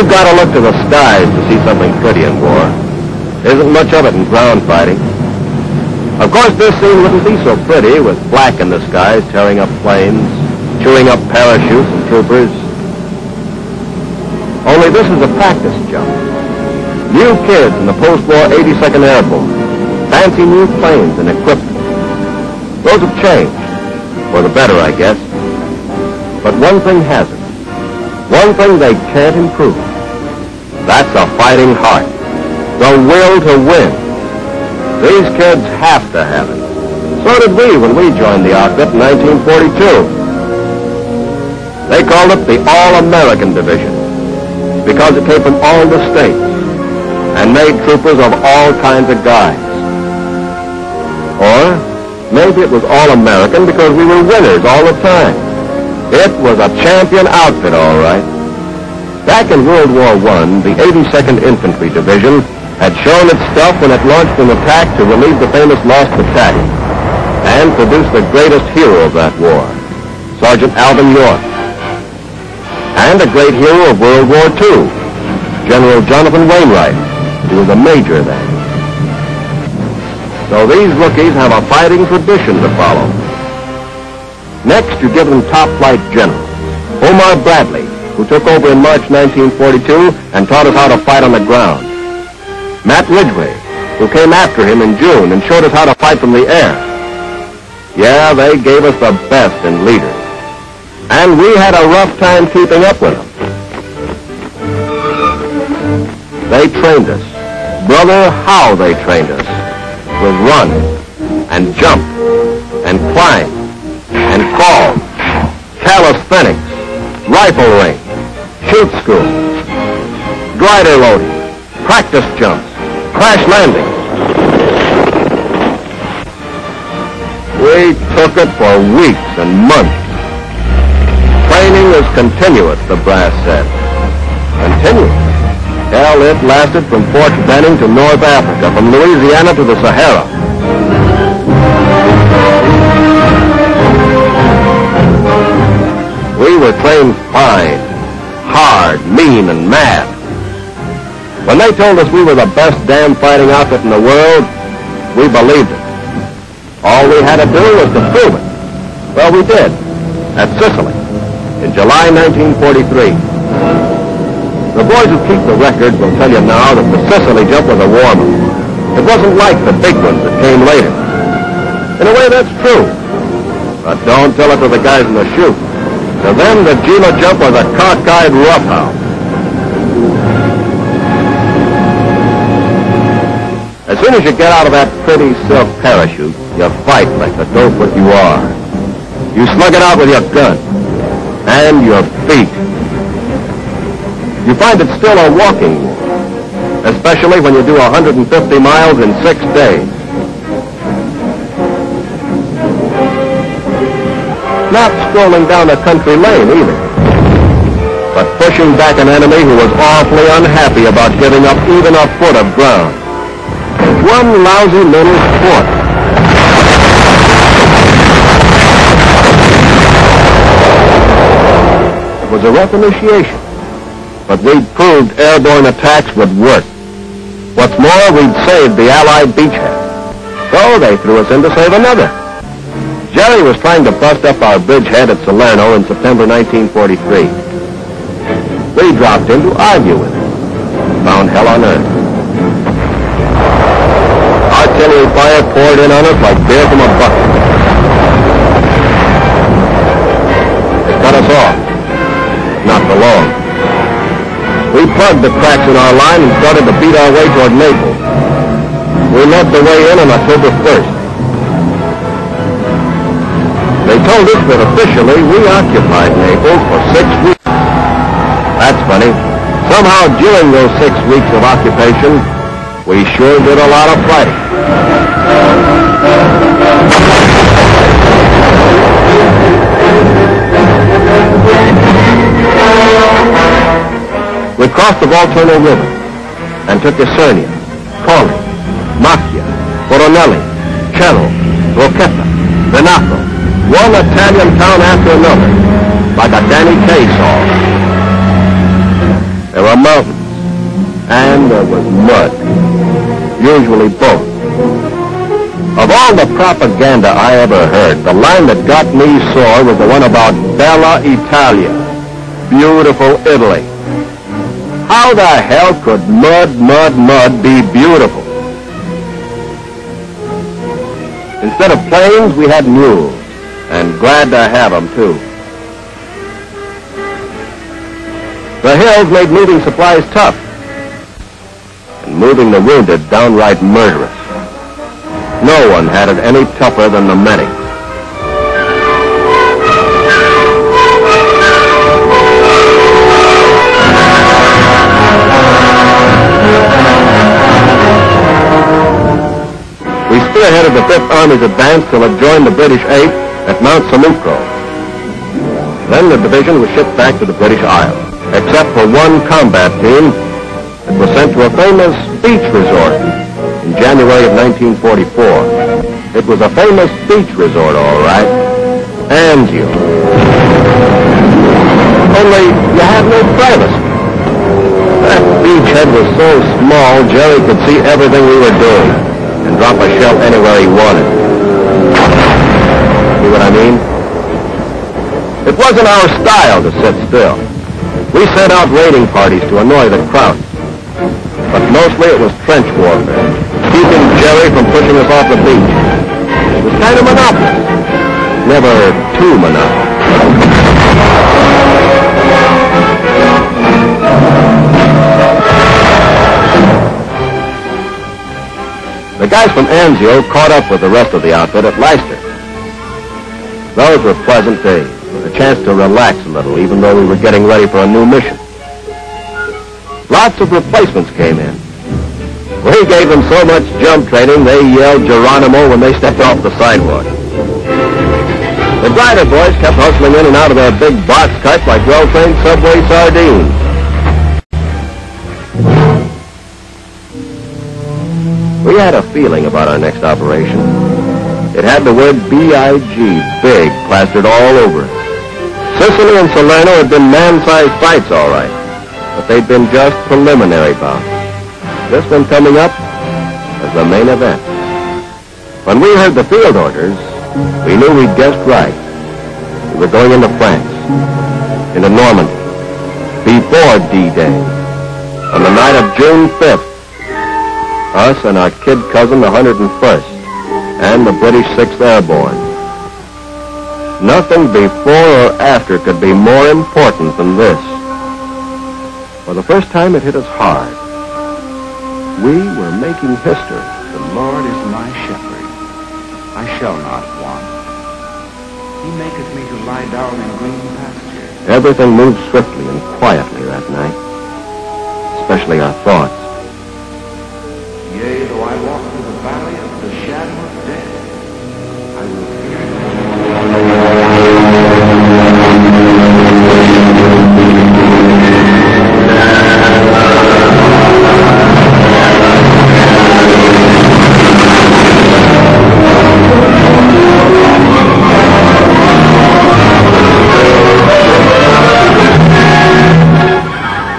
You've got to look to the skies to see something pretty in war. Isn't much of it in ground fighting. Of course, this scene wouldn't be so pretty with flak in the skies tearing up planes, chewing up parachutes and troopers. Only this is a practice jump. New kids in the post-war 82nd Airborne. Fancy new planes and equipment. Those have changed. For the better, I guess. But one thing hasn't. One thing they can't improve. That's a fighting heart. The will to win. These kids have to have it. So did we when we joined the outfit in 1942. They called it the All-American Division because it came from all the states and made troopers of all kinds of guys. Or maybe it was All-American because we were winners all the time. It was a champion outfit, all right. Back in World War I, the 82nd Infantry Division had shown its stuff when it launched an attack to relieve the famous Lost Battalion and produce the greatest hero of that war, Sergeant Alvin C. And a great hero of World War II, General Jonathan Wainwright, who was a major then. So these rookies have a fighting tradition to follow. Next, you give them top-flight generals. Omar Bradley, who took over in March 1942 and taught us how to fight on the ground. Matt Ridgway, who came after him in June and showed us how to fight from the air. Yeah, they gave us the best in leaders. And we had a rough time keeping up with them. They trained us. Brother, how they trained us. With run, and jump, and climb, and crawl, calisthenics, rifle range, shoot school, glider loading, practice jumps, crash landings. We took it for weeks and months. Training is continuous, the brass said. Continuous. Hell, it lasted from Fort Benning to North Africa, from Louisiana to the Sahara. We were trained fine, hard, mean, and mad. When they told us we were the best damn fighting outfit in the world, we believed it. All we had to do was to prove it. Well, we did, at Sicily, in July 1943. The boys who keep the records will tell you now that the Sicily jump was a warm-up. It wasn't like the big ones that came later. In a way, that's true. But don't tell it to the guys in the chute. To them, the Gila jump was a cockeyed roughhouse. As soon as you get out of that pretty silk parachute, you fight like the dope what you are. You slug it out with your gun and your feet. You find it's still a walking war, especially when you do 150 miles in 6 days. Not strolling down a country lane either, but pushing back an enemy who was awfully unhappy about giving up even a foot of ground. One lousy little sport. It was a rough initiation, but we'd proved airborne attacks would work. What's more, we'd saved the Allied beachhead. So they threw us in to save another. Jerry was trying to bust up our bridgehead at Salerno in September 1943. We dropped in to argue with him. Found hell on earth. Artillery fire poured in on us like beer from a bucket. It cut us off. Not for long. We plugged the cracks in our line and started to beat our way toward Naples. We led the way in on October 1st. They told us that officially we occupied Naples for 6 weeks. That's funny. Somehow during those 6 weeks of occupation, we sure did a lot of fighting. We crossed the Volturno River and took Isernia, Colli, Macchia, Coronelli, Cello, Rocchetta, Venato, one Italian town after another, like a Danny Kaye song. There were mountains. And there was mud, usually both. Of all the propaganda I ever heard, the line that got me sore was the one about Bella Italia, beautiful Italy. How the hell could mud be beautiful? Instead of planes, we had mules, and glad to have them, too. The hills made moving supplies tough, and moving the wounded downright murderous. No one had it any tougher than the medics. We spearheaded the 5th Army's advance till it joined the British 8th at Mount Samucro. Then the division was shipped back to the British Isles, except for one combat team that was sent to a famous beach resort in January of 1944. It was a famous beach resort, all right. Anzio. Only you had no privacy. That beachhead was so small, Jerry could see everything we were doing and drop a shell anywhere he wanted. See what I mean? It wasn't our style to sit still. We sent out raiding parties to annoy the crowd. But mostly it was trench warfare, keeping Jerry from pushing us off the beach. It was kind of monotonous. Never too monotonous. The guys from Anzio caught up with the rest of the outfit at Leicester. Those were pleasant days, with a chance to relax a little, even though we were getting ready for a new mission. Lots of replacements came in. We gave them so much jump training, they yelled Geronimo when they stepped off the sidewalk. The glider boys kept hustling in and out of their big box cuts like well-trained Subway sardines. We had a feeling about our next operation. It had the word B.I.G., big, plastered all over it. Sicily and Salerno had been man-sized fights, all right, but they'd been just preliminary bouts. This one coming up was the main event. When we heard the field orders, we knew we'd guessed right. We were going into France, into Normandy, before D-Day, on the night of June 5th. Us and our kid cousin, the 101st, and the British 6th Airborne. Nothing before or after could be more important than this. For the first time, it hit us hard. We were making history. The Lord is my shepherd. I shall not want. He maketh me to lie down in green pastures. Everything moved swiftly and quietly that night, especially our thoughts. Yea, though I walk through the valley of the shadow of death, I will fear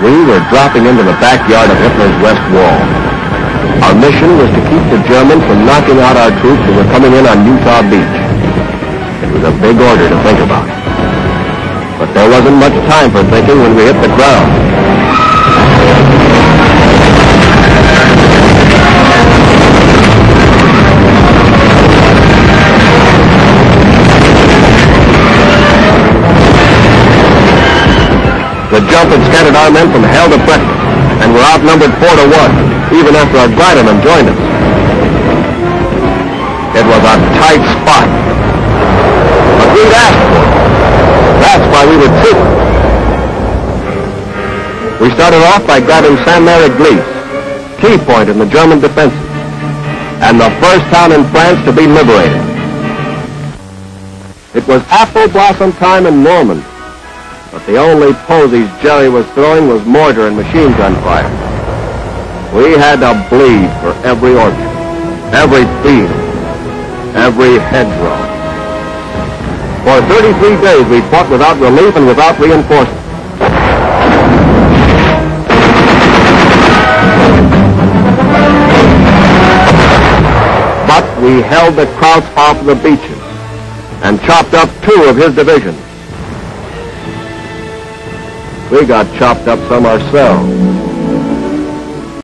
We were dropping into the backyard of Hitler's West Wall. Our mission was to keep the Germans from knocking out our troops who were coming in on Utah Beach. It was a big order to think about. But there wasn't much time for thinking when we hit the ground. The jump had scattered our men from hell to breakfast, and were outnumbered 4-1. Even after our glidermen joined us. It was a tight spot. But we'd asked for it. That's why we were troopers. We started off by grabbing Saint-Mary-Glisse, key point in the German defenses, and the first town in France to be liberated. It was apple blossom time in Normandy, but the only posies Jerry was throwing was mortar and machine gun fire. We had to bleed for every orchard, every field, every hedgerow. For 33 days we fought without relief and without reinforcement. we held the Krauts off the beaches and chopped up 2 of his divisions. We got chopped up some ourselves.